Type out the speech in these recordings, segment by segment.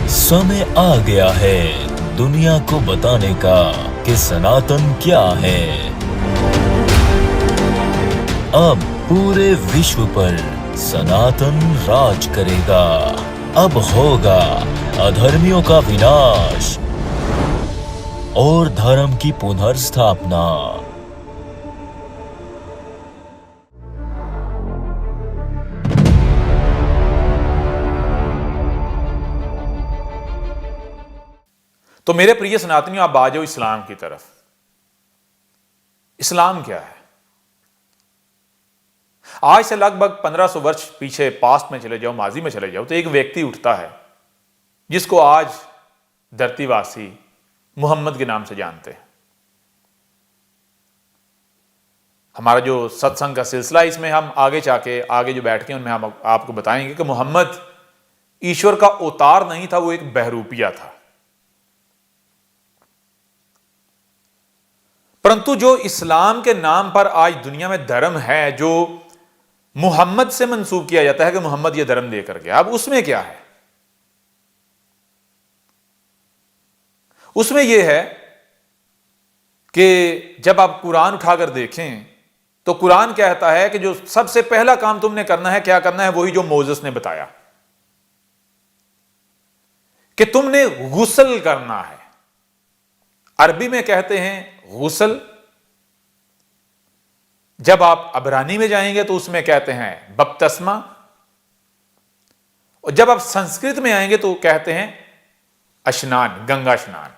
समय आ गया है दुनिया को बताने का कि सनातन क्या है। अब पूरे विश्व पर सनातन राज करेगा। अब होगा अधर्मियों का विनाश और धर्म की पुनर्स्थापना। तो मेरे प्रिय सनातनियों, आप आ जाओ इस्लाम की तरफ। इस्लाम क्या है? आज से लगभग 1500 वर्ष पीछे पास्ट में चले जाओ, माजी में चले जाओ, तो एक व्यक्ति उठता है जिसको आज धरतीवासी मोहम्मद के नाम से जानते हैं। हमारा जो सत्संग का सिलसिला है, इसमें हम आगे जो बैठ के उनमें हम आपको बताएंगे कि मोहम्मद ईश्वर का अवतार नहीं था, वो एक बहरूपिया था। परंतु जो इस्लाम के नाम पर आज दुनिया में धर्म है, जो मुहम्मद से मंसूब किया जाता है कि मोहम्मद ये धर्म लेकर गया, अब उसमें क्या है? उसमें यह है कि जब आप कुरान उठाकर देखें तो कुरान कहता है कि जो सबसे पहला काम तुमने करना है, क्या करना है? वही जो मोसेस ने बताया कि तुमने गुस्ल करना है। अरबी में कहते हैं गुस्ल। जब आप अबरानी में जाएंगे तो उसमें कहते हैं बपतस्मा, और जब आप संस्कृत में आएंगे तो कहते हैं स्नान, गंगा स्नान।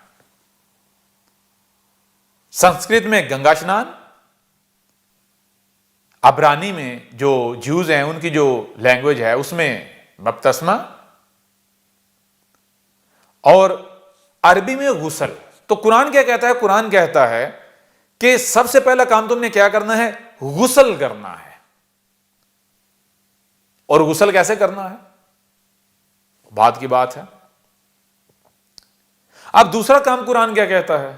संस्कृत में गंगा स्नान, अबरानी में जो ज्यूज हैं उनकी जो लैंग्वेज है उसमें बपतस्मा, और अरबी में गुस्ल। तो कुरान क्या कहता है? कुरान कहता है कि सबसे पहला काम तुमने क्या करना है? गुस्ल करना है। और गुस्ल कैसे करना है? बात की बात है। अब दूसरा काम कुरान क्या कहता है?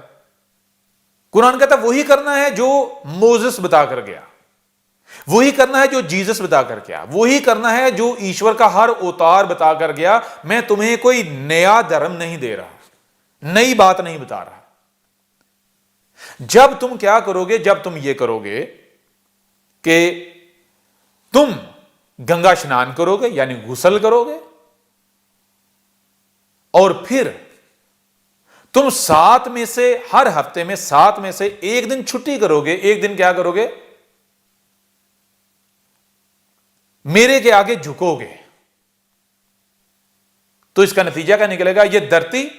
कुरान कहता है वही करना है जो मोसेस बताकर गया, वही करना है जो जीसस बताकर गया, वही करना है जो ईश्वर का हर अवतार बताकर गया। मैं तुम्हें कोई नया धर्म नहीं दे रहा, नई बात नहीं बता रहा। जब तुम क्या करोगे? जब तुम ये करोगे कि तुम गंगा स्नान करोगे, यानी गुस्ल करोगे, और फिर तुम 7 में से, हर हफ्ते में 7 में से एक दिन छुट्टी करोगे। एक दिन क्या करोगे? मेरे के आगे झुकोगे। तो इसका नतीजा क्या निकलेगा? ये धरती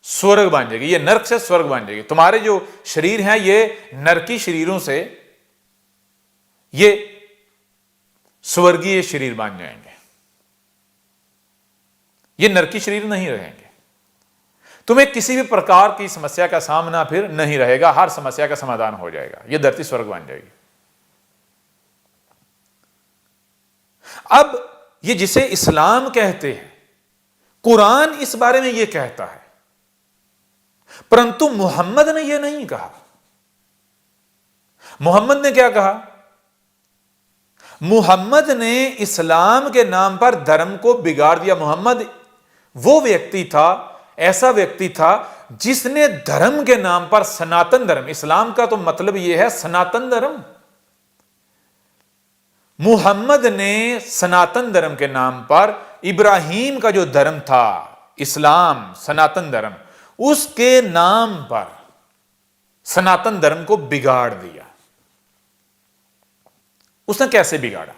स्वर्ग बन जाएगी, ये नरक से स्वर्ग बन जाएगी। तुम्हारे जो शरीर हैं ये नरकी शरीरों से ये स्वर्गीय शरीर बन जाएंगे। ये नरकी शरीर नहीं रहेंगे। तुम्हें किसी भी प्रकार की समस्या का सामना फिर नहीं रहेगा, हर समस्या का समाधान हो जाएगा। ये धरती स्वर्ग बन जाएगी। अब ये जिसे इस्लाम कहते हैं, कुरान इस बारे में ये कहता है, परंतु मोहम्मद ने यह नहीं कहा। मोहम्मद ने क्या कहा? मोहम्मद ने इस्लाम के नाम पर धर्म को बिगाड़ दिया। मोहम्मद वो व्यक्ति था, ऐसा व्यक्ति था जिसने धर्म के नाम पर सनातन धर्म, इस्लाम का तो मतलब यह है सनातन धर्म। मुहम्मद ने सनातन धर्म के नाम पर इब्राहिम का जो धर्म था, इस्लाम, सनातन धर्म, उसके नाम पर सनातन धर्म को बिगाड़ दिया। उसने कैसे बिगाड़ा?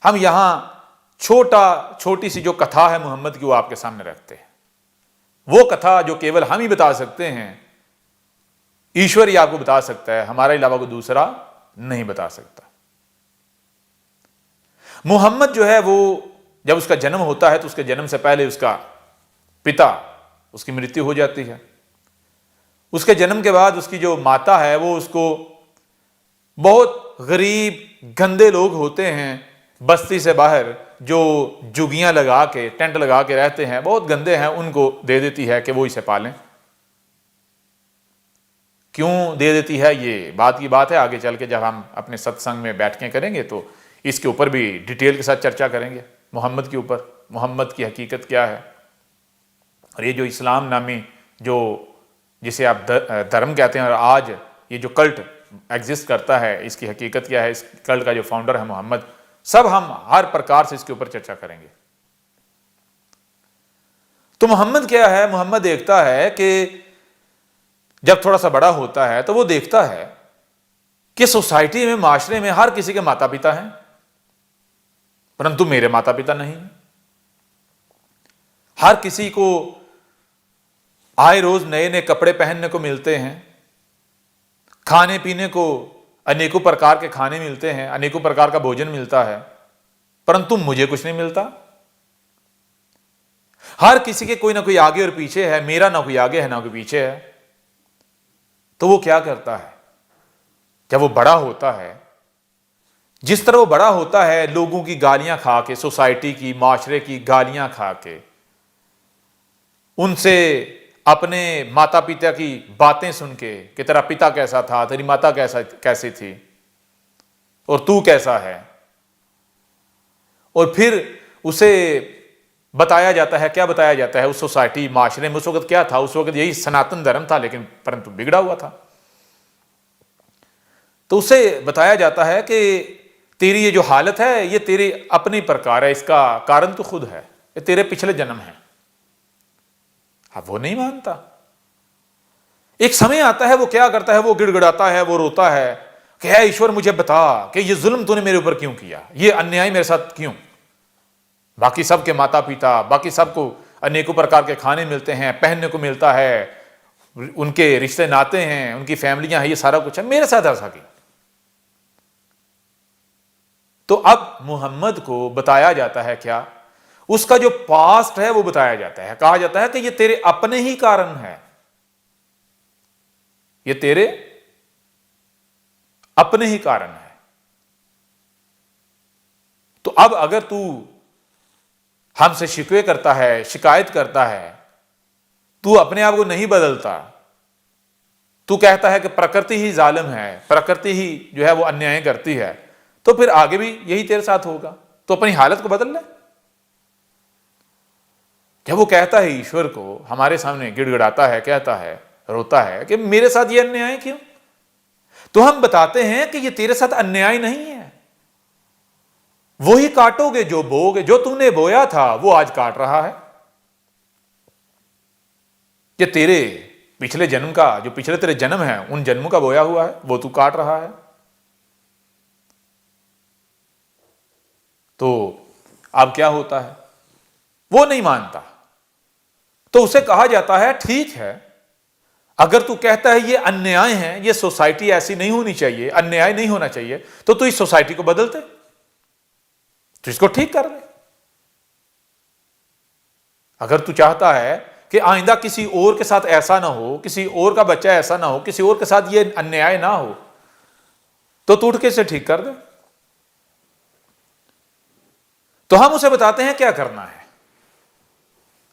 हम यहां छोटी सी जो कथा है मोहम्मद की, वो आपके सामने रखते हैं। वो कथा जो केवल हम ही बता सकते हैं, ईश्वर ही आपको बता सकता है, हमारे अलावा कोई दूसरा नहीं बता सकता। मोहम्मद जो है वो जब उसका जन्म होता है तो उसके जन्म से पहले उसका पिता, उसकी मृत्यु हो जाती है। उसके जन्म के बाद उसकी जो माता है वो उसको, बहुत गरीब गंदे लोग होते हैं बस्ती से बाहर जो जुगियां लगा के, टेंट लगा के रहते हैं, बहुत गंदे हैं, उनको दे देती है कि वो इसे पालें। क्यों दे देती है, ये बात की बात है। आगे चल के जब हम अपने सत्संग में बैठ के करेंगे तो इसके ऊपर भी डिटेल के साथ चर्चा करेंगे, मोहम्मद के ऊपर। मोहम्मद की हकीकत क्या है। और ये जो इस्लाम नामी जो जिसे आप धर्म कहते हैं और आज ये जो कल्ट एग्जिस्ट करता है, इसकी हकीकत क्या है, इस कल्ट का जो फाउंडर है मोहम्मद, सब हम हर प्रकार से इसके ऊपर चर्चा करेंगे। तो मोहम्मद क्या है, मोहम्मद देखता है कि जब थोड़ा सा बड़ा होता है तो वो देखता है कि सोसाइटी में, माशरे में हर किसी के माता पिता हैं, परंतु मेरे माता पिता नहीं हैं। हर किसी को आए रोज नए नए कपड़े पहनने को मिलते हैं, खाने पीने को अनेकों प्रकार के खाने मिलते हैं, अनेकों प्रकार का भोजन मिलता है, परंतु मुझे कुछ नहीं मिलता। हर किसी के कोई ना कोई आगे और पीछे है, मेरा ना कोई आगे है ना कोई पीछे है। तो वो क्या करता है, जब वो बड़ा होता है, जिस तरह वो बड़ा होता है लोगों की गालियां खा के, सोसाइटी की, माशरे की गालियां खा के, उनसे अपने माता पिता की बातें सुन के कि तेरा पिता कैसा था, तेरी माता कैसी थी और तू कैसा है, और फिर उसे बताया जाता है, क्या बताया जाता है उस सोसाइटी माशरे में, उस वक्त क्या था, उस वक्त यही सनातन धर्म था, लेकिन परंतु बिगड़ा हुआ था। तो उसे बताया जाता है कि तेरी ये जो हालत है ये तेरी अपनी प्रकार है, इसका कारण तो खुद है, ये तेरे पिछले जन्म है। अब वो नहीं मानता। एक समय आता है, वो क्या करता है, वो गिड़गिड़ाता है, वो रोता है कि है ईश्वर मुझे बता कि ये जुल्म तूने मेरे ऊपर क्यों किया, ये अन्याय मेरे साथ क्यों। बाकी सबके माता पिता, बाकी सबको अनेकों प्रकार के खाने मिलते हैं, पहनने को मिलता है, उनके रिश्ते नाते हैं, उनकी फैमिलियां हैं, ये सारा कुछ है, मेरे साथ ऐसा क्यों। तो अब मोहम्मद को बताया जाता है क्या, उसका जो पास्ट है वो बताया जाता है। कहा जाता है कि ये तेरे अपने ही कारण है, ये तेरे अपने ही कारण है। तो अब अगर तू हमसे शिकवे करता है, शिकायत करता है, तू अपने आप को नहीं बदलता, तू कहता है कि प्रकृति ही जालिम है, प्रकृति ही जो है वो अन्याय करती है, तो फिर आगे भी यही तेरे साथ होगा। तो अपनी हालत को बदल ले। जब वो कहता है ईश्वर को, हमारे सामने गिड़गिड़ाता है, कहता है, रोता है कि मेरे साथ ये अन्याय क्यों, तो हम बताते हैं कि ये तेरे साथ अन्याय नहीं है, वो ही काटोगे जो बोगे, जो तूने बोया था वो आज काट रहा है। ये तेरे पिछले जन्म का, जो पिछले तेरे जन्म है उन जन्मों का बोया हुआ है, वो तू काट रहा है। तो अब क्या होता है, वो नहीं मानता। तो उसे कहा जाता है ठीक है, अगर तू कहता है ये अन्याय है, ये सोसाइटी ऐसी नहीं होनी चाहिए, अन्याय नहीं होना चाहिए, तो तू इस सोसाइटी को बदलते, तो इसको ठीक कर ले। अगर तू चाहता है कि आइंदा किसी और के साथ ऐसा ना हो, किसी और का बच्चा ऐसा ना हो, किसी और के साथ ये अन्याय ना हो, तो तू उठ के इसे ठीक कर दे। तो हम उसे बताते हैं क्या करना है,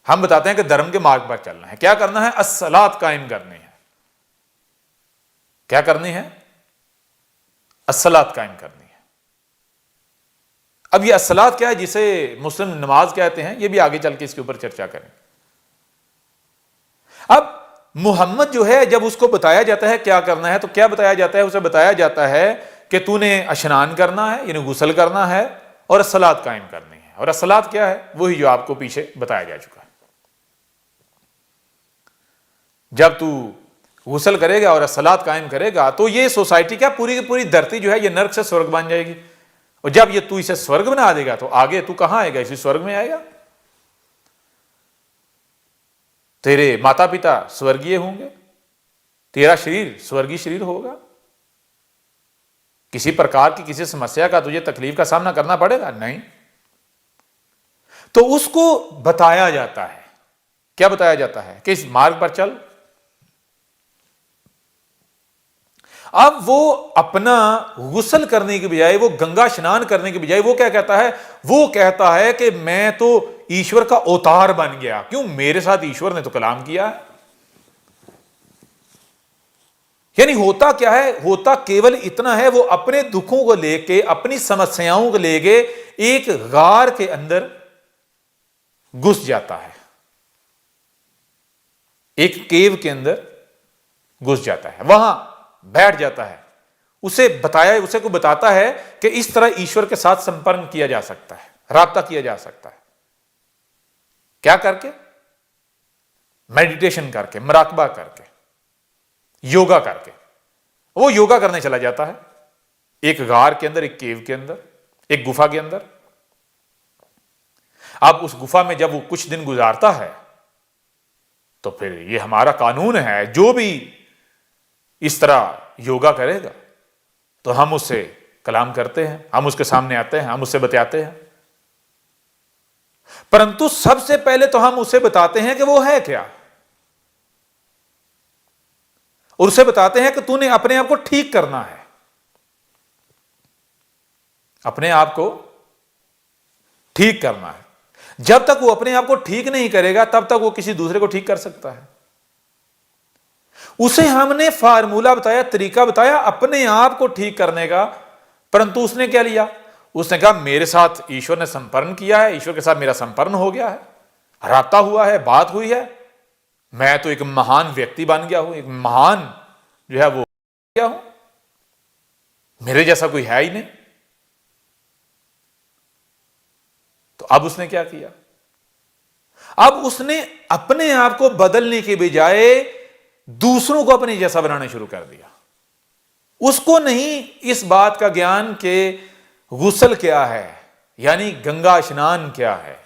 हम बताते हैं कि धर्म के मार्ग पर चलना है। क्या करना है, अस्सलात कायम करनी है। क्या करनी है, अस्सलात कायम करनी है। अब ये अस्सलात क्या है, जिसे मुस्लिम नमाज कहते हैं, ये भी आगे चल के इसके ऊपर चर्चा करें। अब मोहम्मद जो है, जब उसको बताया जाता है क्या करना है, तो क्या बताया जाता है, उसे बताया जाता है कि तूने स्नान करना है, यानी गुस्ल करना है, और अस्सलात कायम करनी है। और अस्सलात क्या है, वही जो आपको पीछे बताया जा चुका है। जब तू गुस्ल करेगा और अस्सलात कायम करेगा, तो ये सोसाइटी क्या, पूरी की पूरी धरती जो है ये नर्क से स्वर्ग बन जाएगी। और जब ये तू इसे स्वर्ग बना देगा, तो आगे तू कहां आएगा, इसी स्वर्ग में आएगा। तेरे माता पिता स्वर्गीय होंगे, तेरा शरीर स्वर्गीय शरीर होगा, किसी प्रकार की किसी समस्या का तुझे तकलीफ का सामना करना पड़ेगा नहीं। तो उसको बताया जाता है, क्या बताया जाता है, कि इस मार्ग पर चल। अब वो अपना गुस्ल करने की बजाय, वो गंगा स्नान करने की बजाय, वो क्या कहता है, वो कहता है कि मैं तो ईश्वर का अवतार बन गया। क्यों, मेरे साथ ईश्वर ने तो कलाम किया है। यानी होता क्या है, होता केवल इतना है, वो अपने दुखों को लेके, अपनी समस्याओं को लेके एक गार के अंदर घुस जाता है, एक केव के अंदर घुस जाता है, वहां बैठ जाता है। उसे को बताता है कि इस तरह ईश्वर के साथ संपर्क किया जा सकता है, राब्ता किया जा सकता है। क्या करके? मेडिटेशन करके, मराकबा करके, योगा करके। वो योगा करने चला जाता है एक गार के अंदर, एक केव के अंदर, एक गुफा के अंदर। अब उस गुफा में जब वो कुछ दिन गुजारता है तो फिर ये हमारा कानून है, जो भी इस तरह योगा करेगा तो हम उससे कलाम करते हैं, हम उसके सामने आते हैं, हम उससे बतियाते हैं। परंतु सबसे पहले तो हम उसे बताते हैं कि वो है क्या, और उसे बताते हैं कि तूने अपने आप को ठीक करना है। अपने आप को ठीक करना है। जब तक वो अपने आप को ठीक नहीं करेगा तब तक वो किसी दूसरे को ठीक कर सकता है। उसे हमने फार्मूला बताया, तरीका बताया अपने आप को ठीक करने का, परंतु उसने क्या लिया? उसने कहा मेरे साथ ईश्वर ने संपर्क किया है, ईश्वर के साथ मेरा संपर्क हो गया है, राब्ता हुआ है, बात हुई है, मैं तो एक महान व्यक्ति बन गया हूं, एक महान जो है वो गया हूं, मेरे जैसा कोई है ही नहीं। तो अब उसने क्या किया? अब उसने अपने आप को बदलने के बजाय दूसरों को अपने जैसा बनाना शुरू कर दिया। उसको नहीं इस बात का ज्ञान कि गुस्ल क्या है, यानी गंगा स्नान क्या है,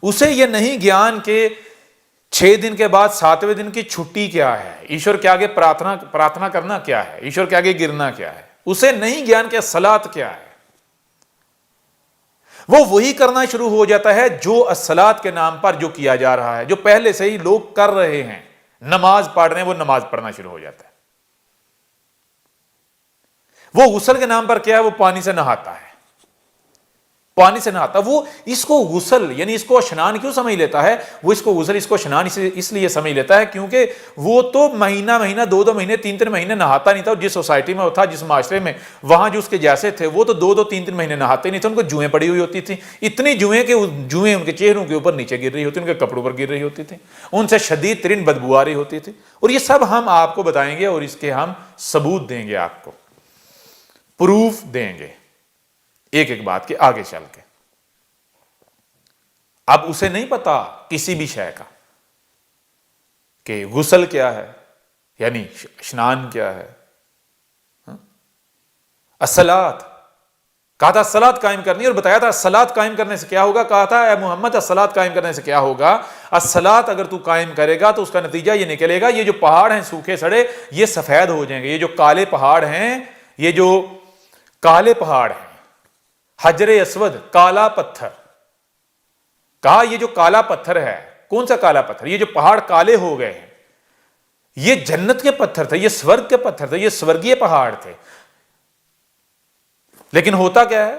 उसे यह नहीं ज्ञान के 6 दिन के बाद 7वें दिन की छुट्टी क्या है, ईश्वर के आगे प्रार्थना करना क्या है, ईश्वर के आगे गिरना क्या है, उसे नहीं ज्ञान के सलात क्या है। वो वही करना शुरू हो जाता है जो असलात के नाम पर जो किया जा रहा है, जो पहले से ही लोग कर रहे हैं। नमाज पढ़ रहे हैं, वो नमाज पढ़ना शुरू हो जाता है। वो गुस्ल के नाम पर क्या है? वो पानी से नहाता है, पानी से नहाता। वो इसको गुस्ल यानी इसको स्नान क्यों समझ लेता है? वो इसको गुस्ल, इसको स्नान इसलिए समझ लेता है क्योंकि वो तो महीना 2-2 महीने 3-3 महीने नहाता नहीं था। जिस सोसाइटी में वो था, जिस माशरे में, वहां जो उसके जैसे थे वो तो 2-2 3-3 महीने नहाते नहीं थे। उनको जुएं पड़ी हुई होती थी, इतनी जुएं कि जुएं उनके चेहरों के ऊपर नीचे गिर रही होती, उनके कपड़ों पर गिर रही होती थी, उनसे शदीद तरीन बदबू आ रही होती थी। और ये सब हम आपको बताएंगे और इसके हम सबूत देंगे, आपको प्रूफ देंगे एक एक बात के आगे चल के। अब उसे नहीं पता किसी भी शय का कि गुस्ल क्या है, यानी स्नान क्या है। अस्सलात कहा था, सलात कायम करनी, और बताया था सलात कायम करने से क्या होगा। कहा था ए मोहम्मद, अस्सलात कायम करने से क्या होगा? अस्सलात अगर तू कायम करेगा तो उसका नतीजा ये निकलेगा, ये जो पहाड़ हैं सूखे सड़े, ये सफेद हो जाएंगे। ये जो काले पहाड़ हैं, ये जो काले पहाड़ हैं, हजरे अस्वद, काला पत्थर। कहा ये जो काला पत्थर है, कौन सा काला पत्थर? ये जो पहाड़ काले हो गए हैं, ये जन्नत के पत्थर थे, ये स्वर्ग के पत्थर थे, ये स्वर्गीय पहाड़ थे। लेकिन होता क्या है,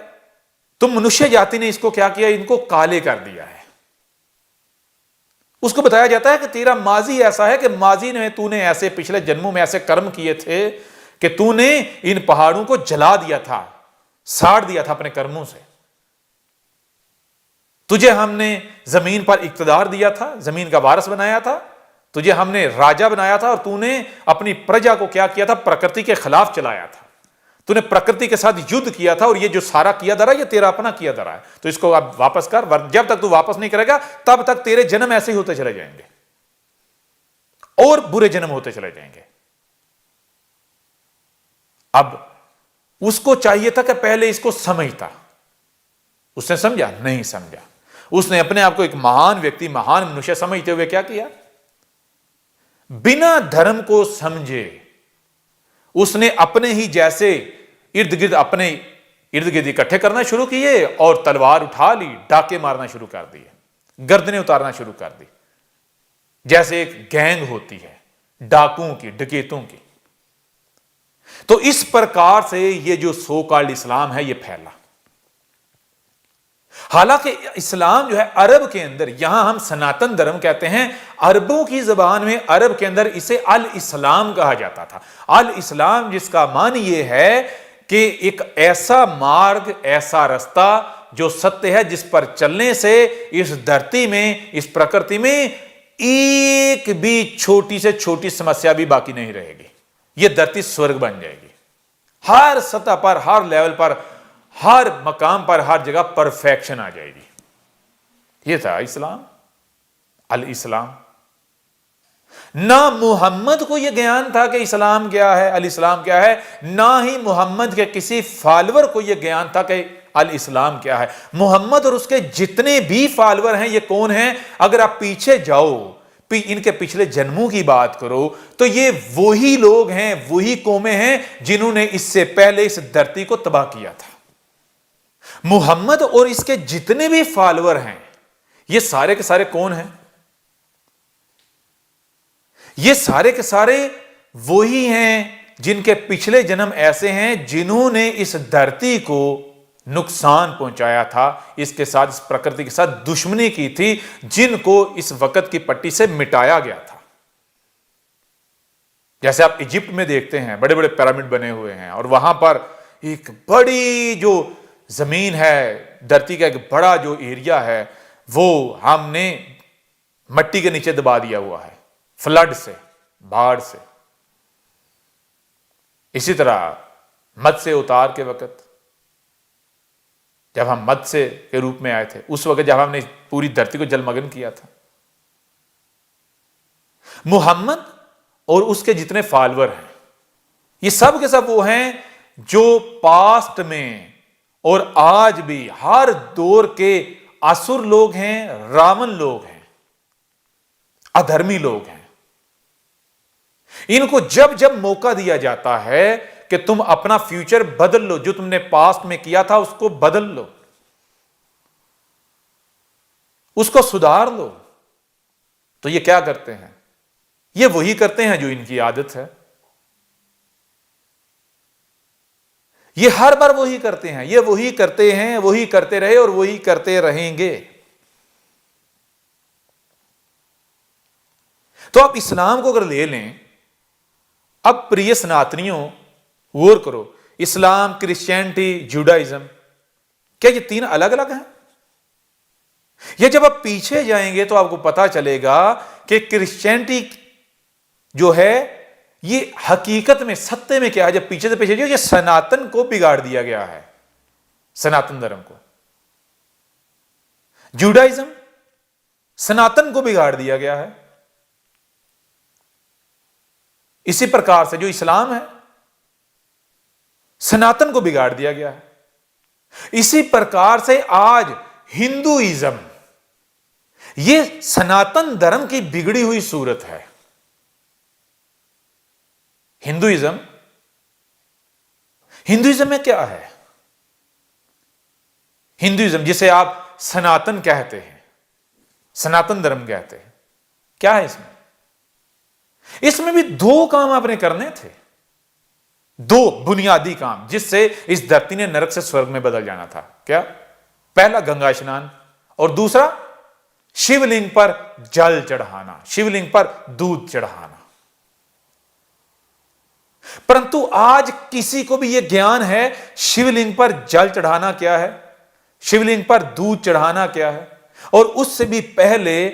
तुम मनुष्य जाति ने इसको क्या किया? इनको काले कर दिया है। उसको बताया जाता है कि तेरा माजी ऐसा है कि माजी में तूने ऐसे पिछले जन्मों में ऐसे कर्म किए थे कि तूने इन पहाड़ों को जला दिया था, साड़ दिया था अपने कर्मों से। तुझे हमने जमीन पर इक्तदार दिया था, जमीन का वारिस बनाया था, तुझे हमने राजा बनाया था, और तूने अपनी प्रजा को क्या किया था? प्रकृति के खिलाफ चलाया था। तूने प्रकृति के साथ युद्ध किया था, और ये जो सारा किया धरा ये तेरा अपना किया धरा है। तो इसको अब वापस कर। जब तक तू वापस नहीं करेगा तब तक तेरे जन्म ऐसे ही होते चले जाएंगे और बुरे जन्म होते चले जाएंगे। अब उसको चाहिए था कि पहले इसको समझता, उसने समझा नहीं समझा। उसने अपने आप को एक महान व्यक्ति, महान मनुष्य समझते हुए क्या किया? बिना धर्म को समझे उसने अपने ही जैसे इर्द गिर्द इकट्ठे करना शुरू किए और तलवार उठा ली, डाके मारना शुरू कर दिए, गर्दनें उतारना शुरू कर दी। जैसे एक गैंग होती है डाकुओं की, डकैतों की। तो इस प्रकार से ये जो सो कॉल्ड इस्लाम है ये फैला। हालांकि इस्लाम जो है अरब के अंदर, यहां हम सनातन धर्म कहते हैं, अरबों की जबान में अरब के अंदर इसे अल इस्लाम कहा जाता था। अल इस्लाम जिसका मान ये है कि एक ऐसा मार्ग, ऐसा रास्ता जो सत्य है जिस पर चलने से इस धरती में, इस प्रकृति में एक भी छोटी से छोटी समस्या भी बाकी नहीं रहेगी। यह धरती स्वर्ग बन जाएगी। हर सतह पर, हर लेवल पर, हर मकाम पर, हर जगह परफेक्शन आ जाएगी। यह था इस्लाम, अल इस्लाम। ना मुहम्मद को यह ज्ञान था कि इस्लाम क्या है, अल इस्लाम क्या है, ना ही मुहम्मद के किसी फॉलोअर को यह ज्ञान था कि अल इस्लाम क्या है। मोहम्मद और उसके जितने भी फॉलोअर हैं, ये कौन हैं? अगर आप पीछे जाओ, इनके पिछले जन्मों की बात करो, तो ये वही लोग हैं, वही कौमें हैं जिन्होंने इससे पहले इस धरती को तबाह किया था। मोहम्मद और इसके जितने भी फॉलोअर हैं, ये सारे के सारे कौन हैं? ये सारे के सारे वही हैं जिनके पिछले जन्म ऐसे हैं जिन्होंने इस धरती को नुकसान पहुंचाया था, इसके साथ, इस प्रकृति के साथ दुश्मनी की थी, जिनको इस वक्त की पट्टी से मिटाया गया था। जैसे आप इजिप्ट में देखते हैं, बड़े बड़े पिरामिड बने हुए हैं और वहां पर एक बड़ी जो जमीन है, धरती का एक बड़ा जो एरिया है, वो हमने मट्टी के नीचे दबा दिया हुआ है, फ्लड से, बाढ़ से। इसी तरह मत्स्य उतार के वक्त, जब हम मत्स्य के रूप में आए थे, उस वक्त जब हमने पूरी धरती को जलमग्न किया था। मुहम्मद और उसके जितने फॉलोअर हैं, ये सब के सब वो हैं जो पास्ट में और आज भी हर दौर के असुर लोग हैं, रावण लोग हैं, अधर्मी लोग हैं। इनको जब जब मौका दिया जाता है कि तुम अपना फ्यूचर बदल लो, जो तुमने पास्ट में किया था उसको बदल लो, उसको सुधार लो, तो ये क्या करते हैं? ये वही करते हैं जो इनकी आदत है। ये हर बार वही करते हैं, ये वही करते हैं, वही करते रहे और वही करते रहेंगे। तो आप इस्लाम को अगर ले लें, अब प्रिय सनातनियों गौर करो, इस्लाम, क्रिश्चियनिटी, जुडाइज्म, क्या ये तीन अलग अलग हैं? ये जब आप पीछे जाएंगे तो आपको पता चलेगा कि क्रिश्चियनिटी जो है ये हकीकत में, सत्य में क्या है? जब पीछे से पीछे जाओ, ये सनातन को बिगाड़ दिया गया है, सनातन धर्म को। जुडाइज्म सनातन को बिगाड़ दिया गया है। इसी प्रकार से जो इस्लाम है, सनातन को बिगाड़ दिया गया है। इसी प्रकार से आज हिंदुइज्म, ये सनातन धर्म की बिगड़ी हुई सूरत है। हिंदुइज्म में क्या है? हिंदुइज्म जिसे आप सनातन कहते हैं, सनातन धर्म कहते हैं, क्या है इसमें? इसमें भी दो काम आपने करने थे, दो बुनियादी काम, जिससे इस धरती ने नरक से स्वर्ग में बदल जाना था। क्या? पहला गंगा स्नान और दूसरा शिवलिंग पर जल चढ़ाना, शिवलिंग पर दूध चढ़ाना। परंतु आज किसी को भी यह ज्ञान है शिवलिंग पर जल चढ़ाना क्या है, शिवलिंग पर दूध चढ़ाना क्या है, और उससे भी पहले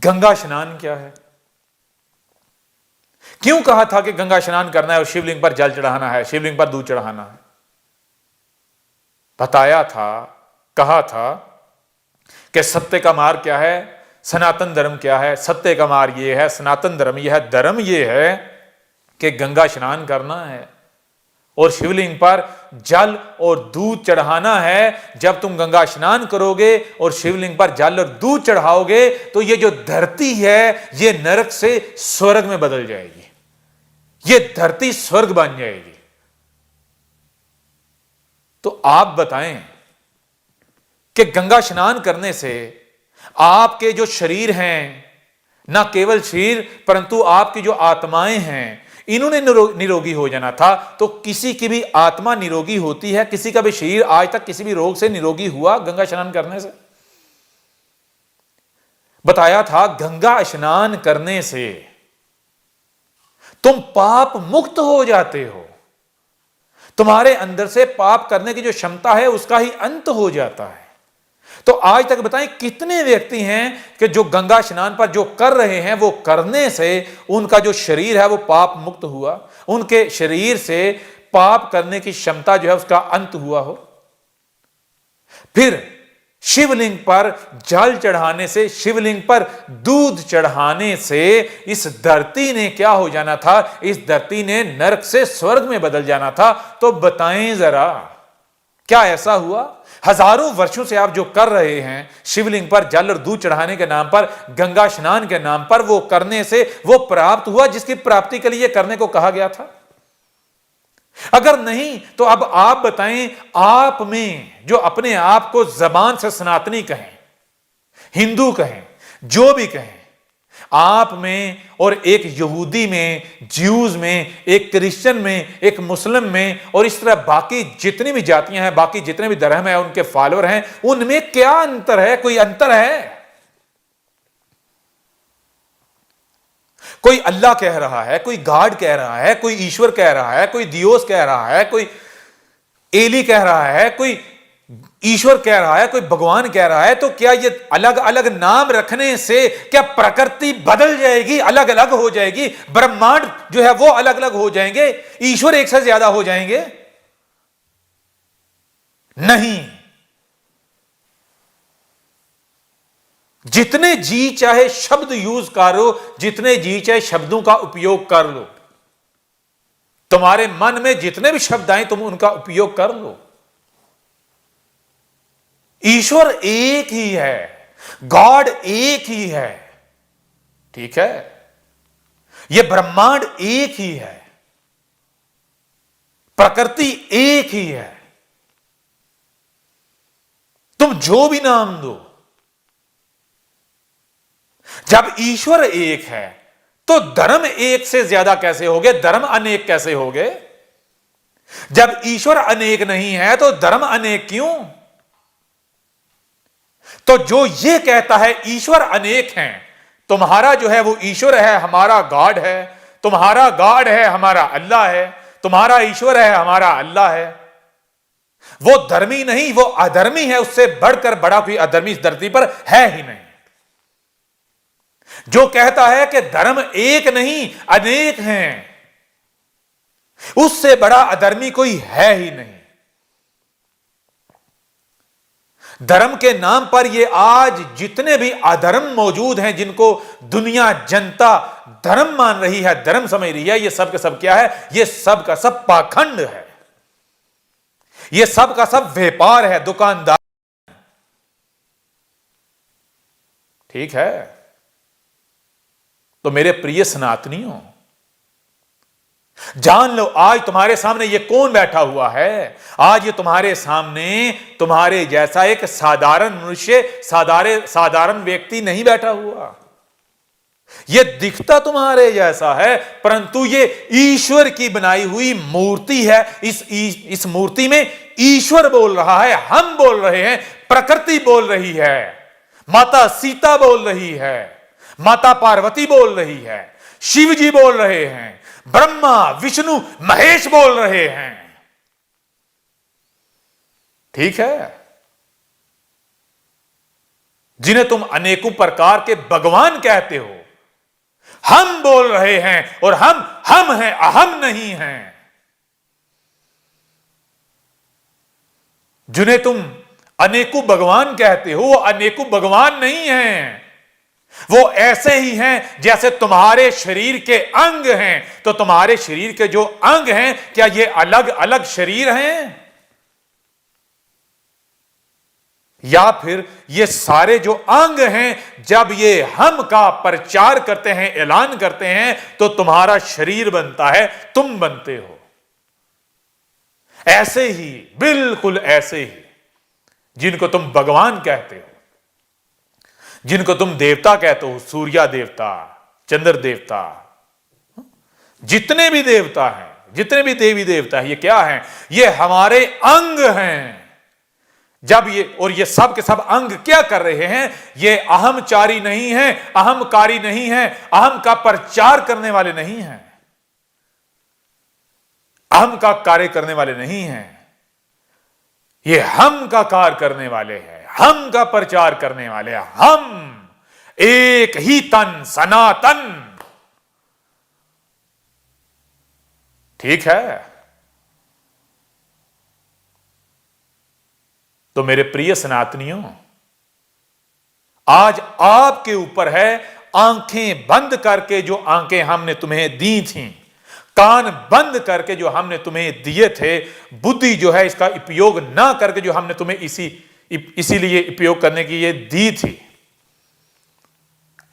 गंगा स्नान क्या है। क्यों कहा था कि गंगा स्नान करना है और शिवलिंग पर जल चढ़ाना है, शिवलिंग पर दूध चढ़ाना है? बताया था, कहा था कि सत्य का मार्ग क्या है, सनातन धर्म क्या है। सत्य का मार्ग यह है, सनातन धर्म यह है, धर्म यह है कि गंगा स्नान करना है और शिवलिंग पर जल और दूध चढ़ाना है। जब तुम गंगा स्नान करोगे और शिवलिंग पर जल और दूध चढ़ाओगे तो ये जो धरती है ये नरक से स्वर्ग में बदल जाएगी, ये धरती स्वर्ग बन जाएगी। तो आप बताएं कि गंगा स्नान करने से आपके जो शरीर हैं, ना केवल शरीर परंतु आपकी जो आत्माएं हैं, इन्होंने निरोगी हो जाना था। तो किसी की भी आत्मा निरोगी होती है, किसी का भी शरीर आज तक किसी भी रोग से निरोगी हुआ गंगा स्नान करने से? बताया था गंगा स्नान करने से तुम पाप मुक्त हो जाते हो, तुम्हारे अंदर से पाप करने की जो क्षमता है उसका ही अंत हो जाता है। तो आज तक बताएं कितने व्यक्ति हैं कि जो गंगा स्नान पर जो कर रहे हैं, वो करने से उनका जो शरीर है वो पाप मुक्त हुआ, उनके शरीर से पाप करने की क्षमता जो है उसका अंत हुआ हो। फिर शिवलिंग पर जल चढ़ाने से, शिवलिंग पर दूध चढ़ाने से इस धरती ने क्या हो जाना था? इस धरती ने नरक से स्वर्ग में बदल जाना था। तो बताएं जरा, क्या ऐसा हुआ? हजारों वर्षों से आप जो कर रहे हैं शिवलिंग पर जल और दूध चढ़ाने के नाम पर, गंगा स्नान के नाम पर, वो करने से वो प्राप्त हुआ जिसकी प्राप्ति के लिए करने को कहा गया था? अगर नहीं तो अब आप बताएं, आप में जो अपने आप को जबान से सनातनी कहें, हिंदू कहें, जो भी कहें, आप में और एक यहूदी में, ज्यूज में, एक क्रिश्चियन में, एक मुस्लिम में, और इस तरह बाकी जितनी भी जातियां हैं, बाकी जितने भी धर्म हैं, उनके फॉलोअर हैं, उनमें क्या अंतर है? कोई अंतर है? कोई अल्लाह कह रहा है, कोई गॉड कह रहा है, कोई ईश्वर कह रहा है, कोई दियोस कह रहा है, कोई एली कह रहा है, कोई ईश्वर कह रहा है, कोई भगवान कह रहा है। तो क्या ये अलग अलग नाम रखने से क्या प्रकृति बदल जाएगी, अलग अलग हो जाएगी? ब्रह्मांड जो है वो अलग अलग हो जाएंगे? ईश्वर एक से ज्यादा हो जाएंगे? नहीं। जितने जी चाहे शब्द यूज करो, जितने जी चाहे शब्दों का उपयोग कर लो, तुम्हारे मन में जितने भी शब्द आए तुम उनका उपयोग कर लो। ईश्वर एक ही है, गॉड एक ही है, ठीक है? यह ब्रह्मांड एक ही है, प्रकृति एक ही है। तुम जो भी नाम दो, जब ईश्वर एक है तो धर्म एक से ज्यादा कैसे हो गए? धर्म अनेक कैसे हो गए? जब ईश्वर अनेक नहीं है तो धर्म अनेक क्यों? तो जो ये कहता है ईश्वर अनेक हैं, तुम्हारा जो है वो ईश्वर है, हमारा गॉड है, तुम्हारा गॉड है, हमारा अल्लाह है, तुम्हारा ईश्वर है, हमारा अल्लाह है, वो धर्मी नहीं, वो अधर्मी है। उससे बढ़कर बड़ा कोई अधर्मी इस धरती पर है ही नहीं। जो कहता है कि धर्म एक नहीं अनेक हैं, उससे बड़ा अधर्मी कोई है ही नहीं। धर्म के नाम पर ये आज जितने भी अधर्म मौजूद हैं, जिनको दुनिया जनता धर्म मान रही है, धर्म समझ रही है, ये सब का सब क्या है? ये सब का सब पाखंड है, ये सब का सब व्यापार है, दुकानदार। ठीक है? तो मेरे प्रिय सनातनियों, जान लो आज तुम्हारे सामने ये कौन बैठा हुआ है। आज ये तुम्हारे सामने तुम्हारे जैसा एक साधारण मनुष्य, साधारण व्यक्ति नहीं बैठा हुआ। ये दिखता तुम्हारे जैसा है, परंतु ये ईश्वर की बनाई हुई मूर्ति है। इस मूर्ति में ईश्वर बोल रहा है, हम बोल रहे हैं, प्रकृति बोल रही है, माता सीता बोल रही है, माता पार्वती बोल रही है, शिव जी बोल रहे हैं, ब्रह्मा विष्णु महेश बोल रहे हैं। ठीक है? जिन्हें तुम अनेकों प्रकार के भगवान कहते हो, हम बोल रहे हैं, और हम हैं, अहम नहीं हैं। जिन्हें तुम अनेकों भगवान कहते हो, वो अनेकों भगवान नहीं हैं, वो ऐसे ही हैं जैसे तुम्हारे शरीर के अंग हैं। तो तुम्हारे शरीर के जो अंग हैं, क्या ये अलग अलग शरीर हैं? या फिर ये सारे जो अंग हैं, जब ये हम का प्रचार करते हैं, ऐलान करते हैं, तो तुम्हारा शरीर बनता है, तुम बनते हो। ऐसे ही, बिल्कुल ऐसे ही, जिनको तुम भगवान कहते हो, जिनको तुम देवता कहते हो, सूर्य देवता, चंद्र देवता, जितने भी देवता हैं, जितने भी देवी देवता हैं, ये क्या हैं? ये हमारे अंग हैं। जब ये सब के सब अंग क्या कर रहे हैं? ये अहमचारी नहीं है, अहमकारी नहीं है, अहम का प्रचार करने वाले नहीं हैं, अहम का कार्य करने वाले नहीं हैं। ये हम का कार्य करने वाले हैं, हम का प्रचार करने वाले, हम एक ही तन सनातन। ठीक है, तो मेरे प्रिय सनातनियों, आज आपके ऊपर है आंखें बंद करके जो आंखें हमने तुम्हें दी थी, कान बंद करके जो हमने तुम्हें दिए थे, बुद्धि जो है इसका उपयोग ना करके जो हमने तुम्हें इसीलिए उपयोग करने की ये दी थी,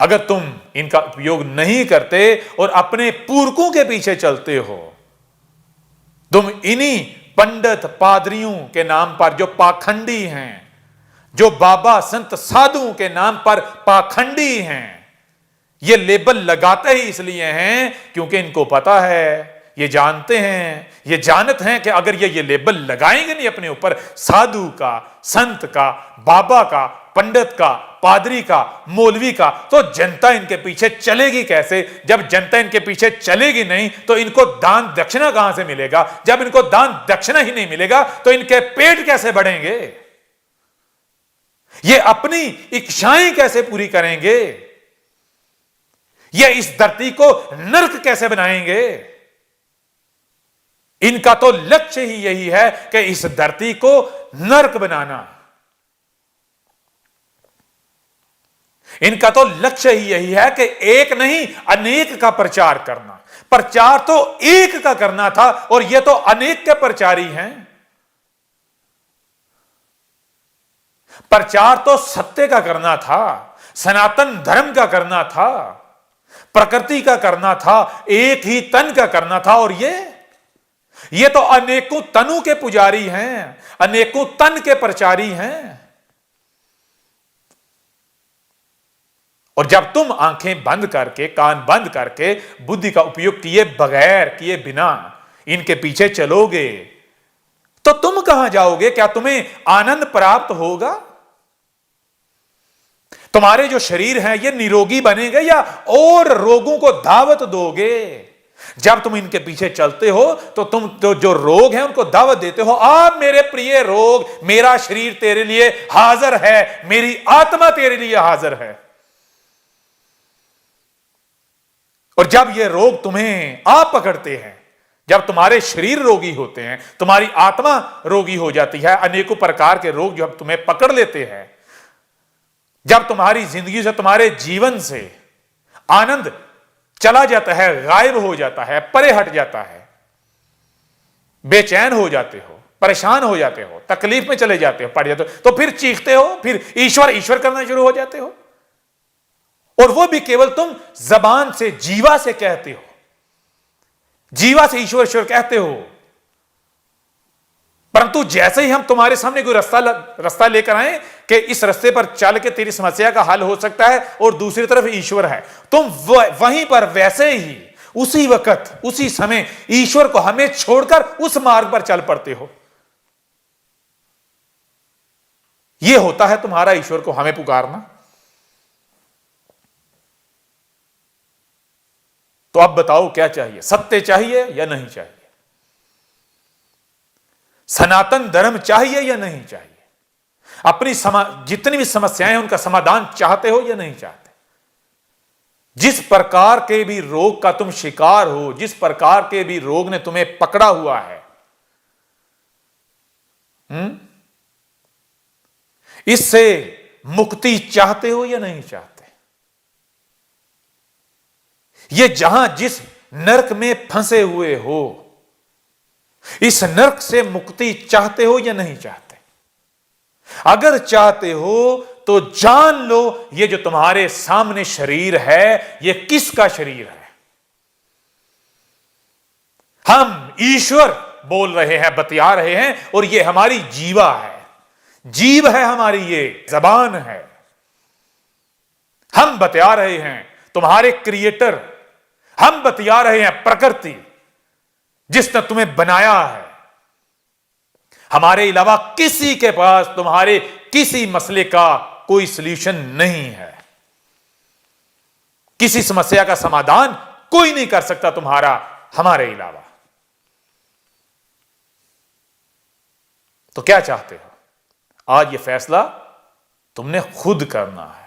अगर तुम इनका उपयोग नहीं करते और अपने पुरखों के पीछे चलते हो, तुम इन्हीं पंडित पादरियों के नाम पर जो पाखंडी हैं, जो बाबा संत साधुओं के नाम पर पाखंडी हैं, ये लेबल लगाते ही इसलिए हैं क्योंकि इनको पता है, ये जानते हैं, ये जानते हैं कि अगर ये लेबल लगाएंगे नहीं अपने ऊपर, साधु का, संत का, बाबा का, पंडित का, पादरी का, मौलवी का, तो जनता इनके पीछे चलेगी कैसे? जब जनता इनके पीछे चलेगी नहीं तो इनको दान दक्षिणा कहां से मिलेगा? जब इनको दान दक्षिणा ही नहीं मिलेगा तो इनके पेट कैसे बढ़ेंगे? ये अपनी इच्छाएं कैसे पूरी करेंगे? ये इस धरती को नर्क कैसे बनाएंगे? इनका तो लक्ष्य ही यही है कि इस धरती को नर्क बनाना। इनका तो लक्ष्य ही यही है कि एक नहीं अनेक का प्रचार करना। प्रचार तो एक का करना था और ये तो अनेक के प्रचारी हैं। प्रचार तो सत्य का करना था, सनातन धर्म का करना था, प्रकृति का करना था, एक ही तन का करना था। और ये तो अनेकों तनों के पुजारी हैं, अनेकों तन के प्रचारी हैं। और जब तुम आंखें बंद करके, कान बंद करके, बुद्धि का उपयोग किए बगैर, किए बिना इनके पीछे चलोगे तो तुम कहां जाओगे? क्या तुम्हें आनंद प्राप्त होगा? तुम्हारे जो शरीर है ये निरोगी बनेंगे या और रोगों को दावत दोगे? जब तुम इनके पीछे चलते हो तो तुम तो जो रोग हैं उनको दावत देते हो, आप मेरे प्रिय रोग, मेरा शरीर तेरे लिए हाजिर है, मेरी आत्मा तेरे लिए हाजिर है। और जब ये रोग तुम्हें आप पकड़ते हैं, जब तुम्हारे शरीर रोगी होते हैं, तुम्हारी आत्मा रोगी हो जाती है, अनेकों प्रकार के रोग जब तुम्हें पकड़ लेते हैं, जब तुम्हारी जिंदगी से, तुम्हारे जीवन से आनंद चला जाता है, गायब हो जाता है, परे हट जाता है, बेचैन हो जाते हो, परेशान हो जाते हो, तकलीफ में चले जाते हो, पड़ जाते हो, तो फिर चीखते हो, फिर ईश्वर ईश्वर करना शुरू हो जाते हो। और वो भी केवल तुम जबान से, जीवा से कहते हो, जीवा से ईश्वर ईश्वर कहते हो। परंतु जैसे ही हम तुम्हारे सामने कोई रास्ता लेकर आए कि इस रास्ते पर चल के तेरी समस्या का हल हो सकता है और दूसरी तरफ ईश्वर है, तुम वहीं पर वैसे ही उसी वक्त, उसी समय ईश्वर को हमें छोड़कर उस मार्ग पर चल पड़ते हो। यह होता है तुम्हारा ईश्वर को हमें पुकारना। तो अब बताओ क्या चाहिए? सत्य चाहिए या नहीं चाहिए? सनातन धर्म चाहिए या नहीं चाहिए? अपनी जितनी भी समस्याएं हैं उनका समाधान चाहते हो या नहीं चाहते? जिस प्रकार के भी रोग का तुम शिकार हो, जिस प्रकार के भी रोग ने तुम्हें पकड़ा हुआ है, इससे मुक्ति चाहते हो या नहीं चाहते? ये जहां जिस नरक में फंसे हुए हो, इस नरक से मुक्ति चाहते हो या नहीं चाहते? अगर चाहते हो तो जान लो ये जो तुम्हारे सामने शरीर है ये किसका शरीर है? हम ईश्वर बोल रहे हैं, बतिया रहे हैं, और ये हमारी जीवा है, जीव है हमारी, ये जबान है। हम बतिया रहे हैं तुम्हारे क्रिएटर, हम बतिया रहे हैं प्रकृति जिसने तुम्हें बनाया है। हमारे अलावा किसी के पास तुम्हारे किसी मसले का कोई सलूशन नहीं है। किसी समस्या का समाधान कोई नहीं कर सकता तुम्हारा हमारे अलावा। तो क्या चाहते हो? आज ये फैसला तुमने खुद करना है।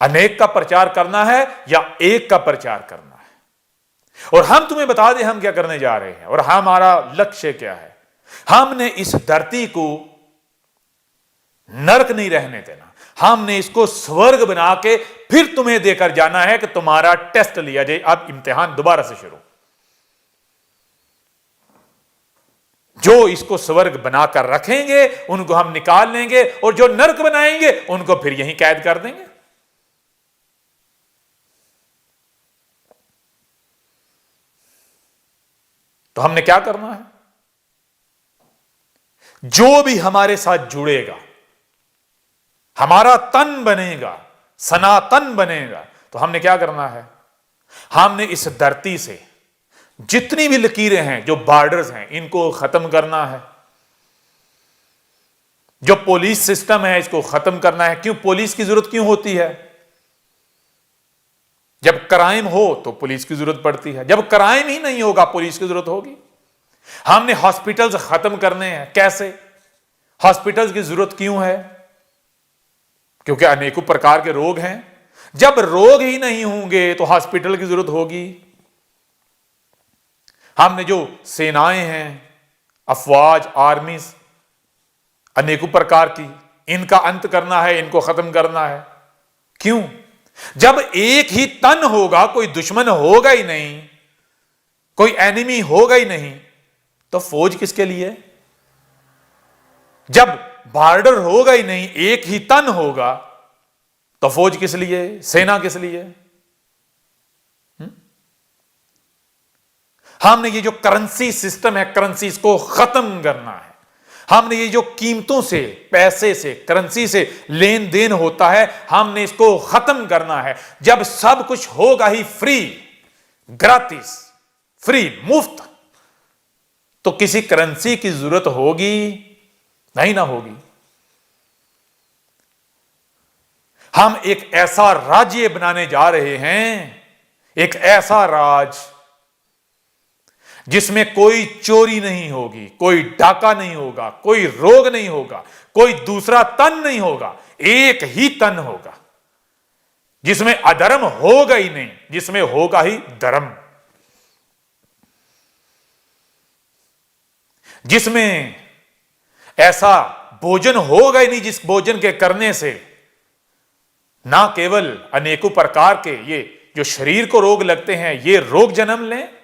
अनेक का प्रचार करना है या एक का प्रचार करना है। और हम तुम्हें बता दें हम क्या करने जा रहे हैं और हमारा लक्ष्य क्या है। हमने इस धरती को नरक नहीं रहने देना, हमने इसको स्वर्ग बना के फिर तुम्हें देकर जाना है कि तुम्हारा टेस्ट लिया जाए। अब इम्तिहान दोबारा से शुरू। जो इसको स्वर्ग बनाकर रखेंगे उनको हम निकाल लेंगे और जो नरक बनाएंगे उनको फिर यहीं कैद कर देंगे। तो हमने क्या करना है? जो भी हमारे साथ जुड़ेगा, हमारा तन बनेगा, सनातन बनेगा, तो हमने क्या करना है? हमने इस धरती से जितनी भी लकीरें हैं, जो बॉर्डर्स हैं, इनको खत्म करना है। जो पुलिस सिस्टम है इसको खत्म करना है। क्यों पुलिस की जरूरत क्यों होती है? जब क्राइम हो तो पुलिस की जरूरत पड़ती है, जब क्राइम ही नहीं होगा पुलिस की जरूरत होगी। हमने हॉस्पिटल्स खत्म करने हैं। कैसे? हॉस्पिटल्स की जरूरत क्यों है? क्योंकि अनेकों प्रकार के रोग हैं। जब रोग ही नहीं होंगे तो हॉस्पिटल की जरूरत होगी। हमने जो सेनाएं हैं, अफवाज, आर्मीज, अनेकों प्रकार की, इनका अंत करना है, इनको खत्म करना है। क्यों? जब एक ही तन होगा, कोई दुश्मन होगा ही नहीं, कोई एनिमी होगा ही नहीं, तो फौज किसके लिए? जब बॉर्डर होगा ही नहीं, एक ही तन होगा, तो फौज किस लिए? सेना किस लिए? हमने ये जो करेंसी सिस्टम है, करेंसी इसको खत्म करना है। हमने ये जो कीमतों से, पैसे से, करेंसी से लेन देन होता है, हमने इसको खत्म करना है। जब सब कुछ होगा ही फ्री, ग्राटिस, फ्री, मुफ्त, तो किसी करेंसी की जरूरत होगी? नहीं ना होगी। हम एक ऐसा राज्य बनाने जा रहे हैं, एक ऐसा राज जिसमें कोई चोरी नहीं होगी, कोई डाका नहीं होगा, कोई रोग नहीं होगा, कोई दूसरा तन नहीं होगा, एक ही तन होगा, जिसमें अधर्म होगा ही नहीं, जिसमें होगा ही धर्म, जिसमें ऐसा भोजन होगा ही नहीं जिस भोजन के करने से ना केवल अनेकों प्रकार के ये जो शरीर को रोग लगते हैं ये रोग जन्म लें,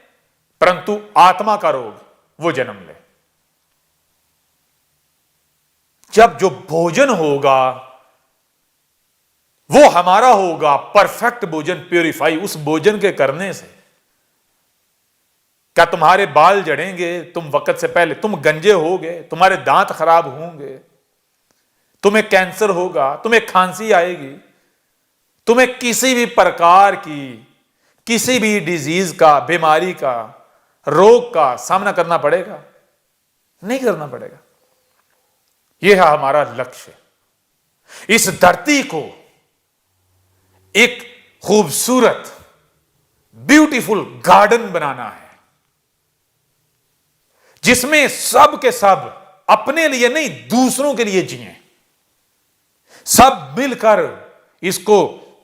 परंतु आत्मा का रोग वो जन्म ले। जब जो भोजन होगा वो हमारा होगा, परफेक्ट भोजन, प्यूरिफाई, उस भोजन के करने से क्या तुम्हारे बाल झड़ेंगे? तुम वक्त से पहले तुम गंजे होगे, तुम्हारे दांत खराब होंगे, तुम्हें कैंसर होगा, तुम्हें खांसी आएगी, तुम्हें किसी भी प्रकार की, किसी भी डिजीज का, बीमारी का, रोग का सामना करना पड़ेगा? नहीं करना पड़ेगा। यह है हमारा लक्ष्य। इस धरती को एक खूबसूरत, ब्यूटीफुल गार्डन बनाना है, जिसमें सब के सब अपने लिए नहीं दूसरों के लिए जिएं। सब मिलकर इसको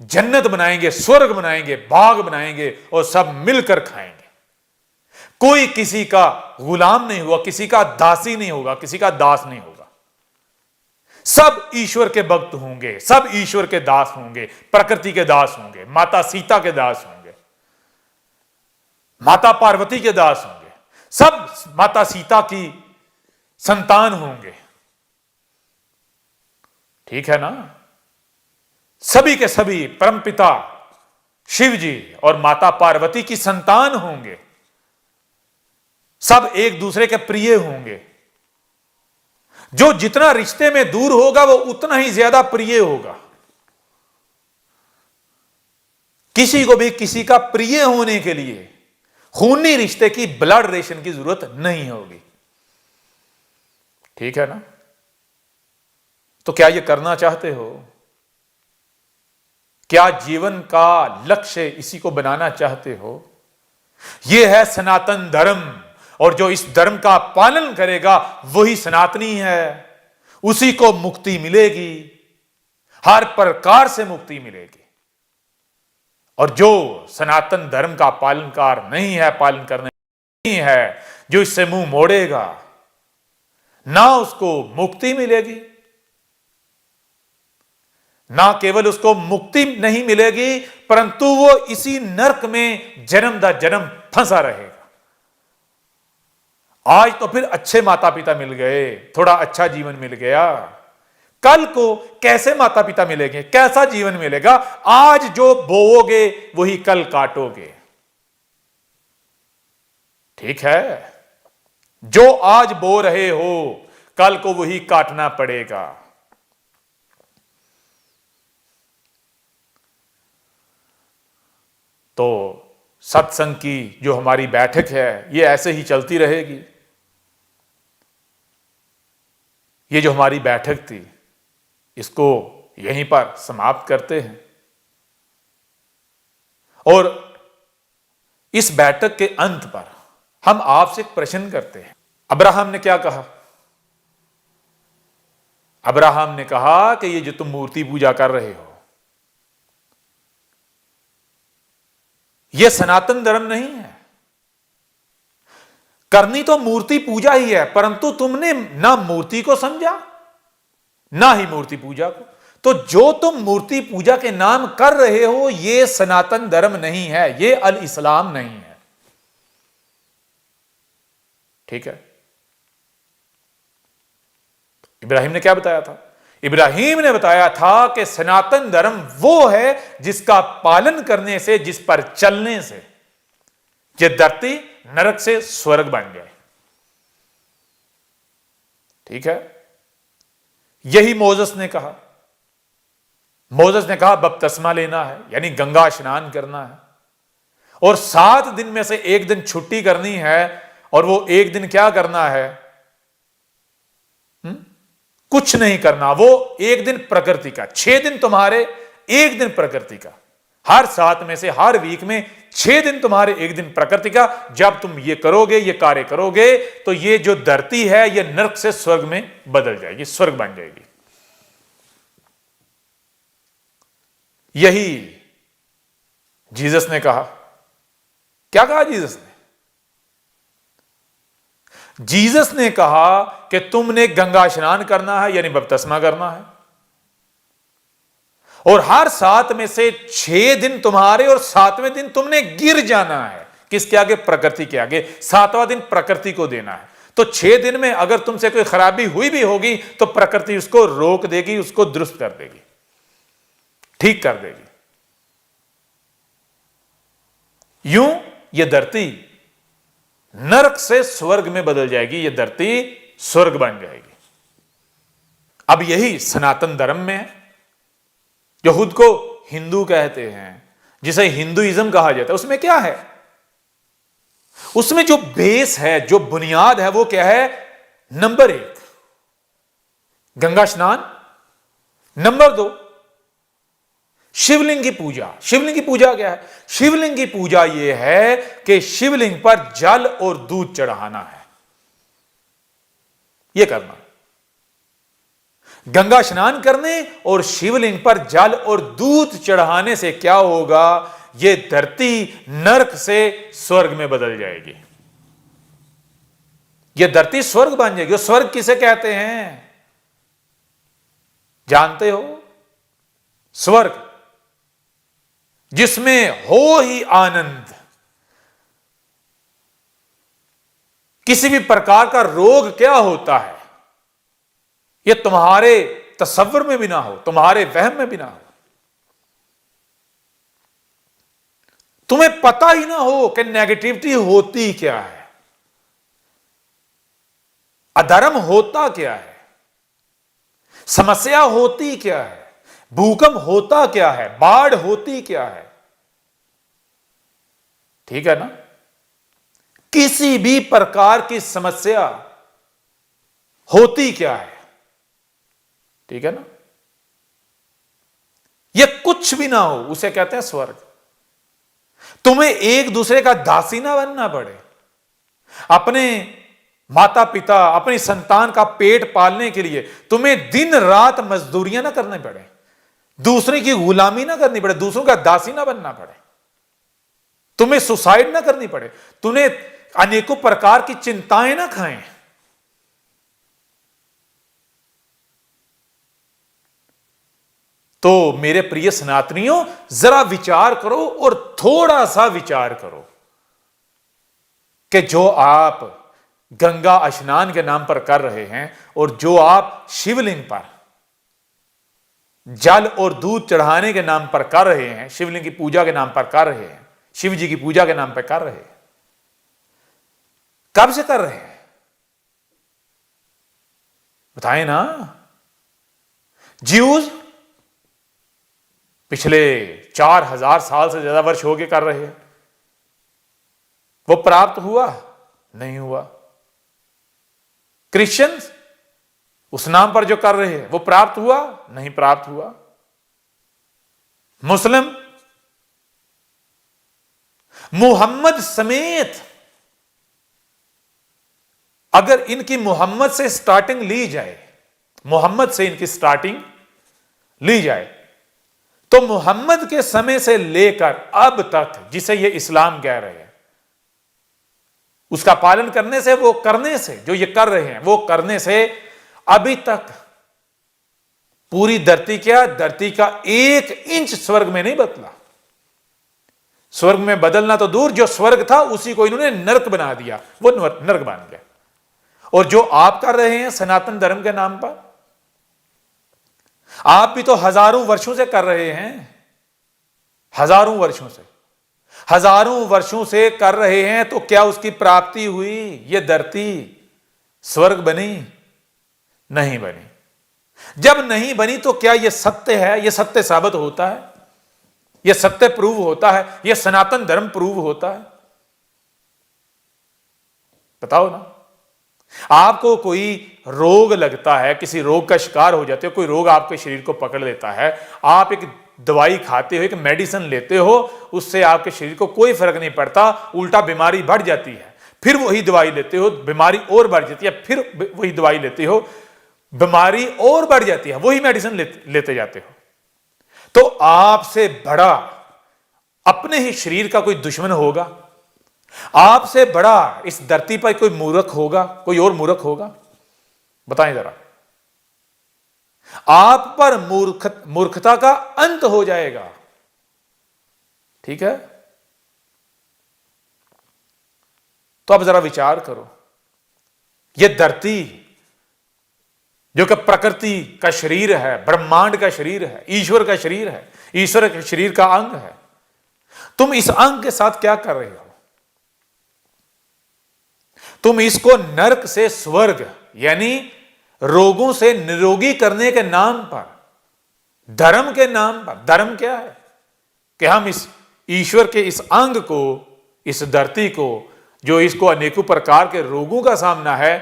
जन्नत बनाएंगे, स्वर्ग बनाएंगे, बाग बनाएंगे और सब मिलकर खाएंगे। कोई किसी का गुलाम नहीं होगा, किसी का दासी नहीं होगा, किसी का दास नहीं होगा। सब ईश्वर के भक्त होंगे, सब ईश्वर के दास होंगे, प्रकृति के दास होंगे, माता सीता के दास होंगे, माता पार्वती के दास होंगे, सब माता सीता की संतान होंगे। ठीक है ना? सभी के सभी परमपिता शिव जी और माता पार्वती की संतान होंगे। सब एक दूसरे के प्रिय होंगे। जो जितना रिश्ते में दूर होगा वो उतना ही ज्यादा प्रिय होगा। किसी को भी किसी का प्रिय होने के लिए खूनी रिश्ते की, ब्लड रिलेशन की जरूरत नहीं होगी। ठीक है ना? तो क्या ये करना चाहते हो? क्या जीवन का लक्ष्य इसी को बनाना चाहते हो? यह है सनातन धर्म, और जो इस धर्म का पालन करेगा वही सनातनी है, उसी को मुक्ति मिलेगी, हर प्रकार से मुक्ति मिलेगी। और जो सनातन धर्म का पालनकार नहीं है, पालन करने नहीं है, जो इससे मुंह मोड़ेगा, ना उसको मुक्ति मिलेगी, ना केवल उसको मुक्ति नहीं मिलेगी, परंतु वो इसी नरक में जन्म दर जन्म फंसा रहेगा। आज तो फिर अच्छे माता पिता मिल गए, थोड़ा अच्छा जीवन मिल गया, कल को कैसे माता पिता मिलेंगे, कैसा जीवन मिलेगा? आज जो बोओगे वही कल काटोगे। ठीक है, जो आज बो रहे हो कल को वही काटना पड़ेगा। तो सत्संग की जो हमारी बैठक है ये ऐसे ही चलती रहेगी। ये जो हमारी बैठक थी इसको यहीं पर समाप्त करते हैं। और इस बैठक के अंत पर हम आपसे एक प्रश्न करते हैं। अब्राहम ने क्या कहा? अब्राहम ने कहा कि ये जो तुम मूर्ति पूजा कर रहे हो ये सनातन धर्म नहीं है। करनी तो मूर्ति पूजा ही है, परंतु तुमने ना मूर्ति को समझा ना ही मूर्ति पूजा को। तो जो तुम मूर्ति पूजा के नाम कर रहे हो ये सनातन धर्म नहीं है, ये अल इस्लाम नहीं है। ठीक है, इब्राहिम ने क्या बताया था? इब्राहिम ने बताया था कि सनातन धर्म वो है जिसका पालन करने से, जिस पर चलने से ये धरती नरक से स्वर्ग बन जाए। ठीक है, यही मोसेस ने कहा। मोसेस ने कहा बपतिस्मा लेना है, यानी गंगा स्नान करना है, और 7 दिन में से एक दिन छुट्टी करनी है। और वो एक दिन क्या करना है? कुछ नहीं करना। वो एक दिन प्रकृति का, 6 दिन तुम्हारे, एक दिन प्रकृति का। हर 7 में से हर वीक में 6 दिन तुम्हारे, एक दिन प्रकृति का। जब तुम ये करोगे, ये कार्य करोगे, तो ये जो धरती है ये नरक से स्वर्ग में बदल जाएगी, स्वर्ग बन जाएगी। यही जीसस ने कहा। क्या कहा जीसस ने? जीसस ने कहा कि तुमने गंगा स्नान करना है, यानी बपतिस्मा करना है, और हर 7 में से 6 दिन तुम्हारे, और 7वें दिन तुमने गिर जाना है। किसके आगे? प्रकृति के आगे। 7वां दिन प्रकृति को देना है। तो 6 दिन में अगर तुमसे कोई खराबी हुई भी होगी तो प्रकृति उसको रोक देगी, उसको दुरुस्त कर देगी, ठीक कर देगी। यूं ये धरती नरक से स्वर्ग में बदल जाएगी, ये धरती स्वर्ग बन जाएगी। अब यही सनातन धर्म में है, जो खुद को हिंदू कहते हैं, जिसे हिंदुइज्म कहा जाता है। उसमें क्या है? उसमें जो बेस है, जो बुनियाद है, वो क्या है? नंबर 1 गंगा स्नान, नंबर 2 शिवलिंग की पूजा। शिवलिंग की पूजा क्या है? शिवलिंग की पूजा यह है कि शिवलिंग पर जल और दूध चढ़ाना है, यह करना। गंगा स्नान करने और शिवलिंग पर जल और दूध चढ़ाने से क्या होगा? यह धरती नरक से स्वर्ग में बदल जाएगी, यह धरती स्वर्ग बन जाएगी। स्वर्ग किसे कहते हैं जानते हो? स्वर्ग जिसमें हो ही आनंद, किसी भी प्रकार का रोग क्या होता है यह तुम्हारे तसव्वुर में भी ना हो, तुम्हारे वहम में भी ना हो, तुम्हें पता ही ना हो कि नेगेटिविटी होती क्या है, अधर्म होता क्या है, समस्या होती क्या है, भूकंप होता क्या है, बाढ़ होती क्या है। ठीक है ना? किसी भी प्रकार की समस्या होती क्या है, ठीक है ना? यह कुछ भी ना हो उसे कहते हैं स्वर्ग। तुम्हें एक दूसरे का दासी ना बनना पड़े, अपने माता पिता अपनी संतान का पेट पालने के लिए तुम्हें दिन रात मजदूरियां ना करनी पड़े, दूसरे की गुलामी ना करनी पड़े, दूसरों का दासी ना बनना पड़े, तुम्हें सुसाइड ना करनी पड़े, तुम्हें अनेकों प्रकार की चिंताएं ना खाएं, तो मेरे प्रिय सनातनियों जरा विचार करो और थोड़ा सा विचार करो कि जो आप गंगा स्नान के नाम पर कर रहे हैं और जो आप शिवलिंग पर जल और दूध चढ़ाने के नाम पर कर रहे हैं, शिवलिंग की पूजा के नाम पर कर रहे हैं, शिव जी की पूजा के नाम पर कर रहे हैं, कब से कर रहे हैं बताएं ना। ज्यूज पिछले 4000 साल से ज्यादा वर्ष हो गए कर रहे हैं, वो प्राप्त हुआ नहीं हुआ। क्रिश्चियंस उस नाम पर जो कर रहे हैं वो प्राप्त हुआ नहीं प्राप्त हुआ। मुस्लिम मोहम्मद समेत अगर इनकी मोहम्मद से स्टार्टिंग ली जाए, मोहम्मद से इनकी स्टार्टिंग ली जाए तो मोहम्मद के समय से लेकर अब तक जिसे ये इस्लाम कह रहे हैं उसका पालन करने से, वो करने से, जो ये कर रहे हैं वो करने से अभी तक पूरी धरती क्या, धरती का 1 इंच स्वर्ग में नहीं बदला। स्वर्ग में बदलना तो दूर, जो स्वर्ग था उसी को इन्होंने नरक बना दिया, वो नरक बन गया। और जो आप कर रहे हैं सनातन धर्म के नाम पर, आप भी तो हजारों वर्षों से कर रहे हैं, हजारों वर्षों से कर रहे हैं, तो क्या उसकी प्राप्ति हुई? ये धरती स्वर्ग बनी? नहीं बनी। जब नहीं बनी तो क्या यह सत्य है? यह सत्य साबित होता है, यह सत्य प्रूव होता है, यह सनातन धर्म प्रूव होता है? बताओ ना। आपको कोई रोग लगता है, किसी रोग का शिकार हो जाते हो, कोई रोग आपके शरीर को पकड़ लेता है, आप एक दवाई खाते हो, एक मेडिसिन लेते हो, उससे आपके शरीर को कोई फर्क नहीं पड़ता, उल्टा बीमारी बढ़ जाती है। फिर वही दवाई लेते हो, बीमारी और बढ़ जाती है, फिर वही दवाई लेते हो, बीमारी और बढ़ जाती है, वही मेडिसिन लेते जाते हो। तो आपसे बड़ा अपने ही शरीर का कोई दुश्मन होगा? आपसे बड़ा इस धरती पर कोई मूर्ख होगा? कोई और मूर्ख होगा? बताएं जरा। आप पर मूर्खता का अंत हो जाएगा, ठीक है? तो अब जरा विचार करो, यह धरती जो कि प्रकृति का शरीर है, ब्रह्मांड का शरीर है, ईश्वर का शरीर है, ईश्वर के शरीर का अंग है, तुम इस अंग के साथ क्या कर रहे हो? तुम इसको नरक से स्वर्ग यानी रोगों से निरोगी करने के नाम पर, धर्म के नाम पर, धर्म क्या है कि हम इस ईश्वर के इस अंग को, इस धरती को, जो इसको अनेकों प्रकार के रोगों का सामना है,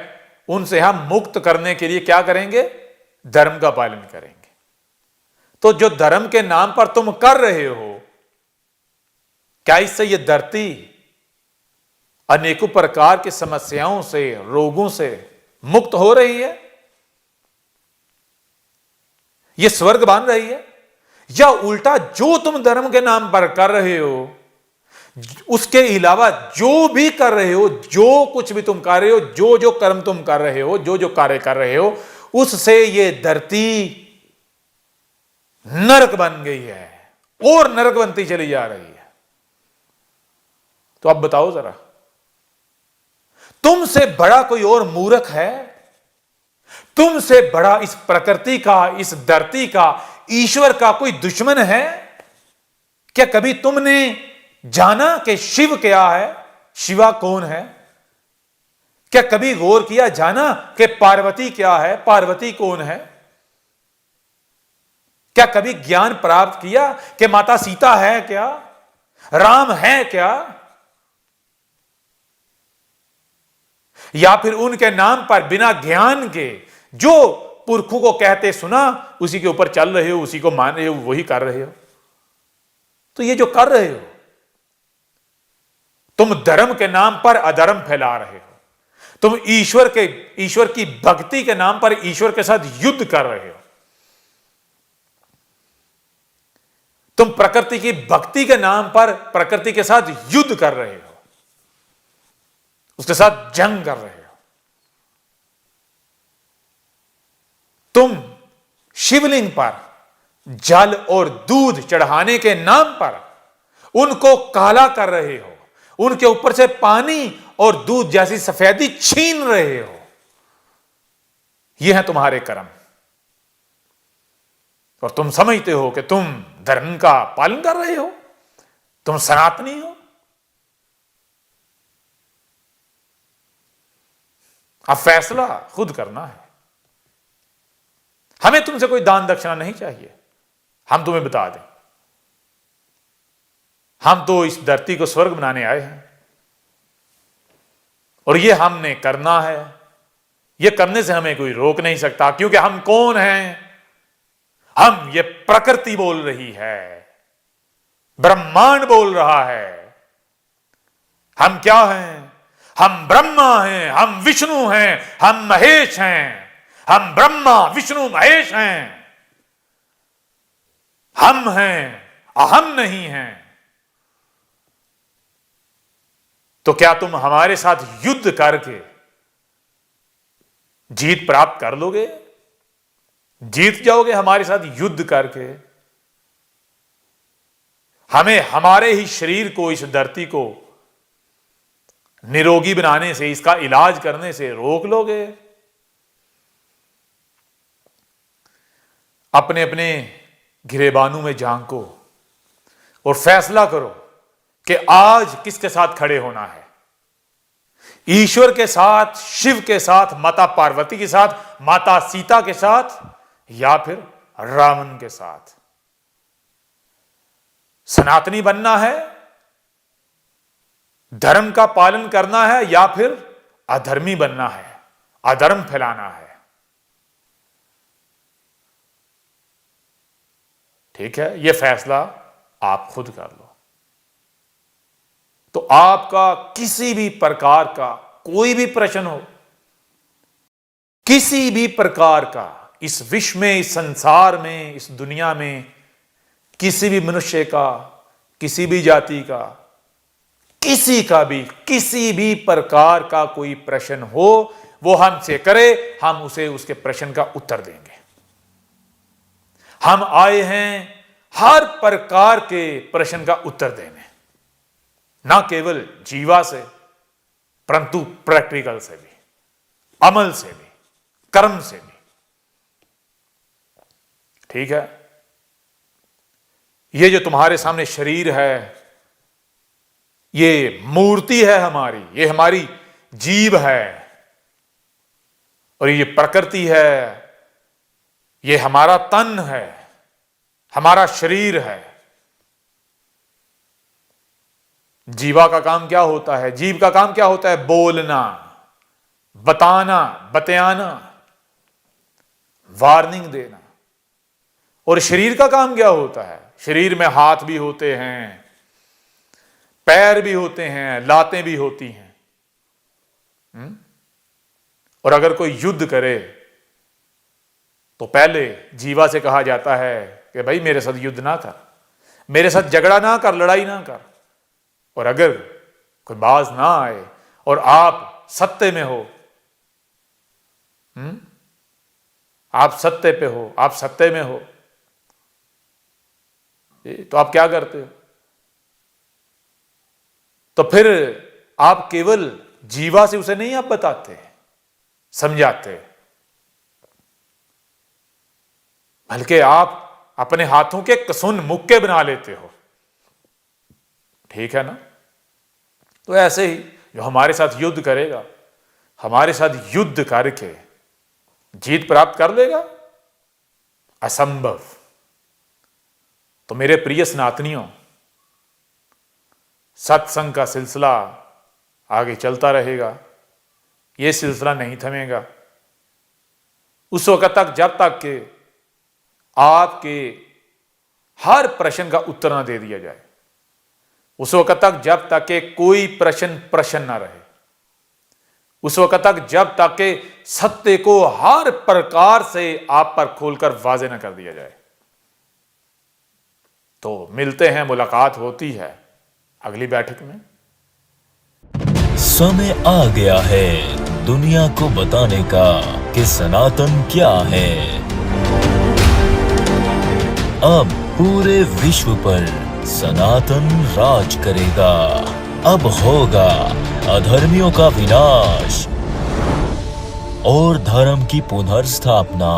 उनसे हम मुक्त करने के लिए क्या करेंगे? धर्म का पालन करेंगे। तो जो धर्म के नाम पर तुम कर रहे हो, क्या इससे यह धरती अनेकों प्रकार की समस्याओं से, रोगों से मुक्त हो रही है? यह स्वर्ग बन रही है? या उल्टा जो तुम धर्म के नाम पर कर रहे हो, उसके अलावा जो भी कर रहे हो, जो कुछ भी तुम कर रहे हो, जो जो कर्म तुम कर रहे हो, जो जो कार्य कर रहे हो, उससे यह धरती नरक बन गई है और नरक बनती चली जा रही है। तो अब बताओ जरा, तुमसे बड़ा कोई और मूर्ख है? तुमसे बड़ा इस प्रकृति का, इस धरती का, ईश्वर का कोई दुश्मन है? क्या कभी तुमने जाना कि शिव क्या है, शिवा कौन है? क्या कभी गौर किया, जाना कि पार्वती क्या है, पार्वती कौन है? क्या कभी ज्ञान प्राप्त किया कि माता सीता है क्या, राम है क्या? या फिर उनके नाम पर बिना ज्ञान के जो पुरखों को कहते सुना, उसी के ऊपर चल रहे हो, उसी को मान रहे हो, वही कर रहे हो? तो ये जो कर रहे हो, तुम धर्म के नाम पर अधर्म फैला रहे हो, तुम ईश्वर की भक्ति के नाम पर ईश्वर के साथ युद्ध कर रहे हो। तुम प्रकृति की भक्ति के नाम पर प्रकृति के साथ युद्ध कर रहे हो, उसके साथ जंग कर रहे हो। तुम शिवलिंग पर जल और दूध चढ़ाने के नाम पर उनको काला कर रहे हो, उनके ऊपर से पानी और दूध जैसी सफेदी छीन रहे हो। यह है तुम्हारे कर्म। और तुम समझते हो कि तुम धर्म का पालन कर रहे हो, तुम सनातनी हो। अब फैसला खुद करना है। हमें तुमसे कोई दान दक्षिणा नहीं चाहिए। हम तुम्हें बता दें, हम तो इस धरती को स्वर्ग बनाने आए हैं और ये हमने करना है। ये करने से हमें कोई रोक नहीं सकता, क्योंकि हम कौन हैं? हम, ये प्रकृति बोल रही है, ब्रह्मांड बोल रहा है। हम क्या हैं? हम ब्रह्मा हैं, हम विष्णु हैं, हम महेश हैं। हम ब्रह्मा विष्णु महेश हैं। हम हैं, अहम नहीं हैं। तो क्या तुम हमारे साथ युद्ध करके जीत प्राप्त कर लोगे? जीत जाओगे हमारे साथ युद्ध करके? हमें हमारे ही शरीर को, इस धरती को निरोगी बनाने से, इसका इलाज करने से रोक लोगे? अपने अपने गिरेबानों में झांको और फैसला करो कि आज किसके साथ खड़े होना है। ईश्वर के साथ, शिव के साथ, माता पार्वती के साथ, माता सीता के साथ, या फिर रावण के साथ। सनातनी बनना है, धर्म का पालन करना है, या फिर अधर्मी बनना है, अधर्म फैलाना है। ठीक है, यह फैसला आप खुद कर लो। तो आपका किसी भी प्रकार का कोई भी प्रश्न हो, किसी भी प्रकार का, इस विश्व में, इस संसार में, इस दुनिया में किसी भी मनुष्य का, किसी भी जाति का, किसी का भी, किसी भी प्रकार का कोई प्रश्न हो, वो हमसे करे, हम उसे उसके प्रश्न का उत्तर देंगे। हम आए हैं हर प्रकार के प्रश्न का उत्तर देने, ना केवल जीवा से, परंतु प्रैक्टिकल से भी, अमल से भी, कर्म से भी। ठीक है, ये जो तुम्हारे सामने शरीर है, ये मूर्ति है हमारी, ये हमारी जीव है, और ये प्रकृति है, ये हमारा तन है, हमारा शरीर है। जीवा का काम क्या होता है? जीव का काम क्या होता है? बोलना, बताना, बतयाना, वार्निंग देना। और शरीर का काम क्या होता है? शरीर में हाथ भी होते हैं, पैर भी होते हैं, लातें भी होती हैं। और अगर कोई युद्ध करे तो पहले जीवा से कहा जाता है कि भाई मेरे साथ युद्ध ना कर, मेरे साथ झगड़ा ना कर, लड़ाई ना कर। और अगर कोई बाज ना आए और आप सत्य में हो, आप सत्य पे हो, आप सत्य में हो, तो आप क्या करते हो? तो फिर आप केवल जीवा से उसे नहीं आप बताते, समझाते, बल्कि आप अपने हाथों के कसून मुक्के बना लेते हो। ठीक है ना? तो ऐसे ही जो हमारे साथ युद्ध करेगा, हमारे साथ युद्ध करके जीत प्राप्त कर लेगा, असंभव। तो मेरे प्रिय सनातनियों, सत्संग का सिलसिला आगे चलता रहेगा, यह सिलसिला नहीं थमेगा उस वक्त तक जब तक कि आपके हर प्रश्न का उत्तर ना दे दिया जाए, उस वक्त तक जब तक कि कोई प्रश्न ना रहे, उस वक्त तक जब तक कि सत्य को हर प्रकार से आप पर खोलकर वाज़ेह न कर दिया जाए। तो मिलते हैं, मुलाकात होती है अगली बैठक में। समय आ गया है दुनिया को बताने का कि सनातन क्या है। अब पूरे विश्व पर सनातन राज करेगा। अब होगा अधर्मियों का विनाश और धर्म की पुनर्स्थापना।